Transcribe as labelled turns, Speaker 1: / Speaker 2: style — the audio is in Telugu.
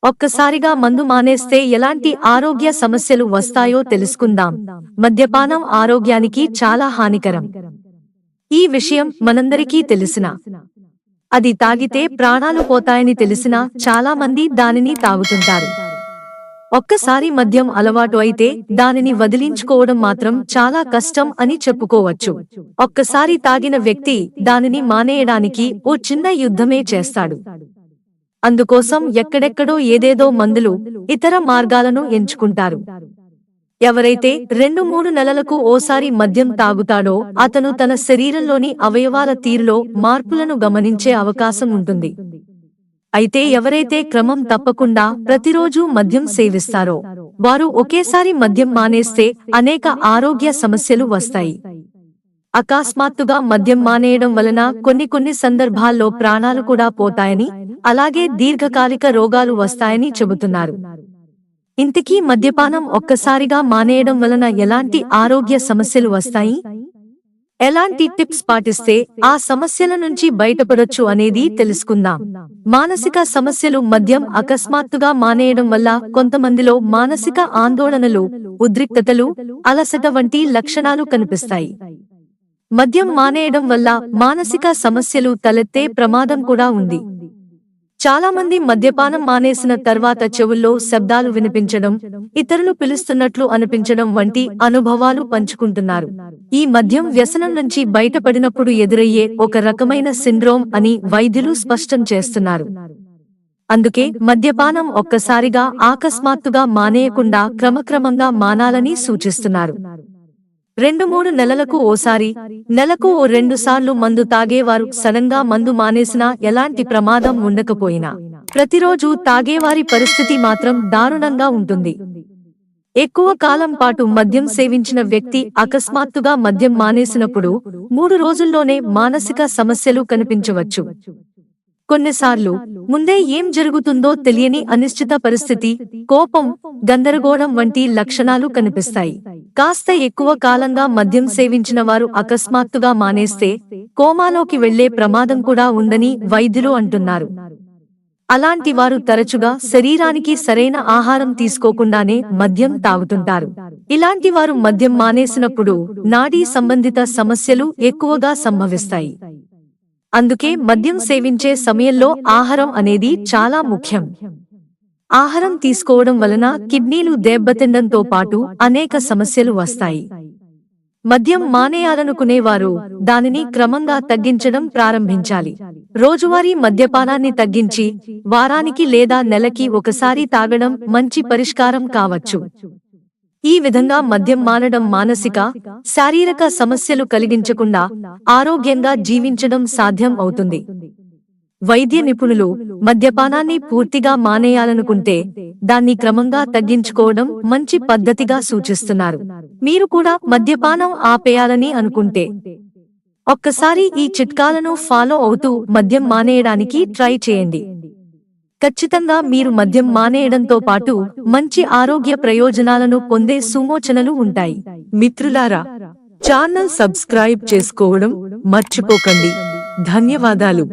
Speaker 1: ఒక్కసారిగా మందు మానేస్తే ఎలాంటి ఆరోగ్య సమస్యలు వస్తాయో తెలుసుకుందాం. మద్యపానం ఆరోగ్యానికి చాలా హానికరం. ఈ విషయం మనందరికీ తెలిసినా, అది తాగితే ప్రాణాలు పోతాయని తెలిసినా చాలా మంది దానిని తాగుతుంటారు. ఒక్కసారి మద్యం అలవాటు అయితే దానిని వదిలించుకోవడం మాత్రం చాలా కష్టం అని చెప్పుకోవచ్చు. ఒక్కసారి తాగిన వ్యక్తి దానిని మానేయడానికి ఓ చిన్న యుద్ధమే చేస్తాడు. అందుకోసం ఎక్కడెక్కడో ఏదేదో మందులు, ఇతర మార్గాలను ఎంచుకుంటారు. ఎవరైతే 2-3 నెలలకు ఓసారి మద్యం తాగుతాడో అతను తన శరీరంలోని అవయవాల తీరులో మార్పులను గమనించే అవకాశం ఉంటుంది. అయితే ఎవరైతే క్రమం తప్పకుండా ప్రతిరోజూ మద్యం సేవిస్తారో వారు ఒకేసారి మద్యం మానేస్తే అనేక ఆరోగ్య సమస్యలు వస్తాయి. అకస్మాత్తుగా మద్యం మానేయడం వలన కొన్ని సందర్భాల్లో ప్రాణాలు కూడా పోతాయని, అలాగే దీర్ఘకాలిక రోగాలు వస్తాయని చెబుతున్నారు. ఇంతకీ మద్యపానం ఒక్కసారిగా మానేయడం వలన ఎలాంటి ఆరోగ్య సమస్యలు వస్తాయి? ఎలాంటి టిప్స్ పాటిస్తే ఆ సమస్యల నుంచి బయటపడొచ్చు అనేది తెలుసుకుందాం. మానసిక సమస్యలు. మద్యం అకస్మాత్తుగా మానేయడం వల్ల కొంతమందిలో మానసిక ఆందోళనలు, ఉద్రిక్తతలు, అలసట వంటి లక్షణాలు కనిపిస్తాయి. మద్యం మానేయడం వల్ల మానసిక సమస్యలు తలెత్తే ప్రమాదం కూడా ఉంది. చాలామంది మద్యపానం మానేసిన తర్వాత చెవుల్లో శబ్దాలు వినిపించడం, ఇతరులు పిలుస్తున్నట్లు అనిపించడం వంటి అనుభవాలు పంచుకుంటున్నారు. ఈ మద్యం వ్యసనం నుంచి బయటపడినప్పుడు ఎదురయ్యే ఒక రకమైన సిండ్రోమ్ అని వైద్యులు స్పష్టం చేస్తున్నారు. అందుకే మద్యపానం ఒక్కసారిగా ఆకస్మాత్తుగా మానేయకుండా క్రమక్రమంగా మానాలని సూచిస్తున్నారు. 2-3 నెలలకు ఓసారి, నెలకు ఓ 2 సార్లు మందు తాగేవారు సడన్ గా మందు మానేసినా ఎలాంటి ప్రమాదం ఉండకపోయినా, ప్రతిరోజూ తాగేవారి పరిస్థితి మాత్రం దారుణంగా ఉంటుంది. ఎక్కువ కాలం పాటు మద్యం సేవించిన వ్యక్తి అకస్మాత్తుగా మద్యం మానేసినప్పుడు 3 రోజుల్లోనే మానసిక సమస్యలు కనిపించవచ్చు. కొన్నిసార్లు ముందే ఏం జరుగుతుందో తెలియని అనిశ్చిత పరిస్థితి, కోపం, గందరగోళం వంటి లక్షణాలు కనిపిస్తాయి. కాస్త ఎక్కువ కాలంగా మద్యం సేవించిన వారు అకస్మాత్తుగా మానేస్తే కోమాలోకి వెళ్లే ప్రమాదం కూడా ఉందని వైద్యులు అంటున్నారు. అలాంటి వారు తరచుగా శరీరానికి సరైన ఆహారం తీసుకోకుండానే మద్యం తాగుతుంటారు. ఇలాంటి వారు మద్యం మానేసినప్పుడు నాడీ సంబంధిత సమస్యలు ఎక్కువగా సంభవిస్తాయి. అందుకే మద్యం సేవించే సమయంలో ఆహారం అనేది చాలా ముఖ్యం. ఆహారం తీసుకోవడం వలన కిడ్నీలు దెబ్బతినడంతో పాటు అనేక సమస్యలు వస్తాయి. మద్యం మానేయాలనుకునేవారు దానిని క్రమంగా తగ్గించడం ప్రారంభించాలి. రోజువారీ మద్యపానాన్ని తగ్గించి వారానికి లేదా నెలకి ఒకసారి తాగడం మంచి పరిష్కారం కావచ్చు. ఈ విధంగా మద్యం మానడం మానసిక, శారీరక సమస్యలు కలిగించకుండా ఆరోగ్యంగా జీవించడం సాధ్యం అవుతుంది. వైద్య నిపుణులు మద్యపానాన్ని పూర్తిగా మానేయాలనుకుంటే దాన్ని క్రమంగా తగ్గించుకోవడం మంచి పద్ధతిగా సూచిస్తున్నారు. మీరు కూడా మద్యపానం ఆపేయాలని అనుకుంటే ఒక్కసారి ఈ చిట్కాలను ఫాలో అవుతూ మద్యం మానేయడానికి ట్రై చేయండి. ఖచ్చితంగా మీరు మద్యం మానేయడంతో పాటు మంచి ఆరోగ్య ప్రయోజనాలను పొందే సూచనలు ఉంటాయి. మిత్రులారా, ఛానల్ సబ్స్క్రైబ్ చేసుకోవడం మర్చిపోకండి. ధన్యవాదాలు.